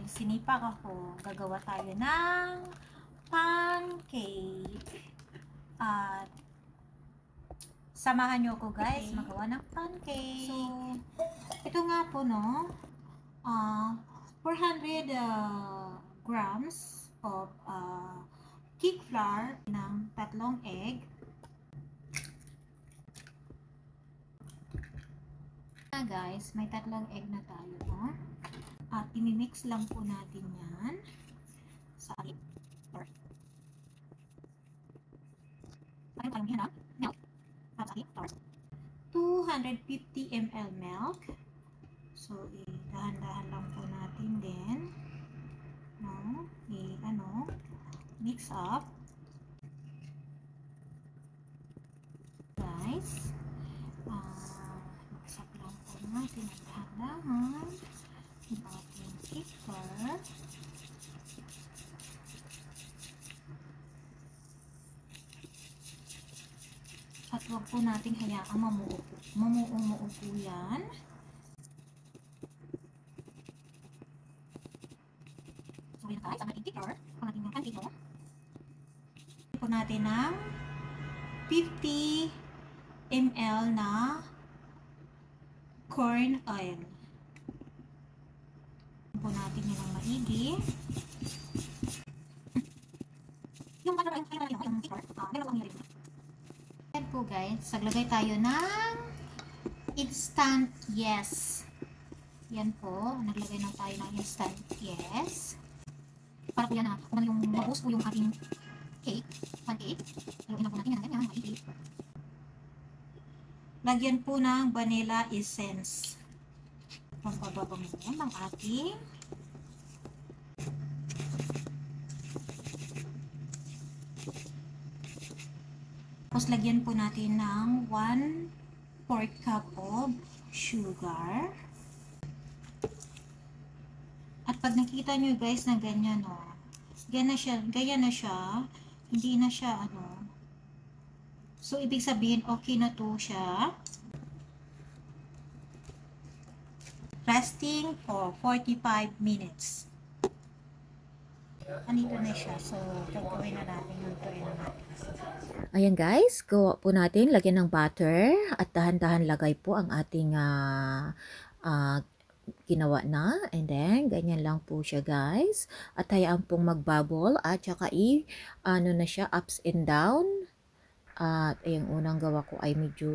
sinipag ako. Gagawa tayo ng pancake. At samahan nyo ako guys, magawa ng pancake. So, ito nga po no, 400 grams of cake flour ng 3 egg. Guys, may 3 egg na tayo, no? At imimix lang po natin yan sa ating flour. Ayun tayo yan, milk. At sa ating flour. 250 ml milk. So, dahan-dahan lang po natin din. No? Mix up. Guys, mix up lang po natin ang dahan-dahan yung ating cake flour. At huwag po natin hayaang mamuo po yan. So, yan guys, ang ating cake flour, ang ating pancake mo. Po natin ng 50 ml na corn oil. Po natin yan ang maigi. Yung cake flour, yan po guys, saglagay tayo ng instant yes. Yan po, naglagay na tayo ng instant yes. Para po yan kung ano yung mabuhos po yung ating pancake. Lagyan na po natin yan, ganyan, maigi. Lagyan po ng vanilla essence. Pampababango ng ating tapos lagyan po natin ng 1/4 cup of sugar. At pag nakita nyo guys na ganyan, ganyan na siya, hindi na siya so ibig sabihin okay na to siya. Resting for 45 minutes. Andito na siya. So, gagawin na natin yung tuloy na natin. Ayan guys, gawa po natin, lagyan ng butter at dahan-dahan lagay po ang ating ginawa na. And then, ganyan lang po siya guys. At hayaan pong magbubble at saka na siya, ups and down. At yung unang gawa ko ay medyo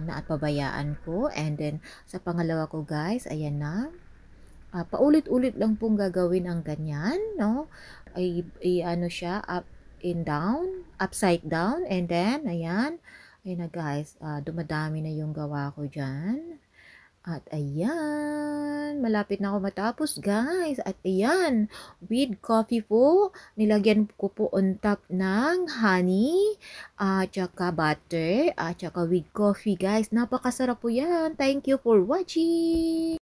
napabayaan ko. And then, sa pangalawa ko guys, ayan na. Paulit-ulit lang pong gagawin ang ganyan, no? Siya, up and down, upside down, and then, ayan na guys, dumadami na yung gawa ko dyan. At ayan, malapit na ako matapos guys. At ayan, with coffee po, nilagyan ko po on top ng honey, at saka butter, at saka with coffee guys. Napakasarap po yan. Thank you for watching.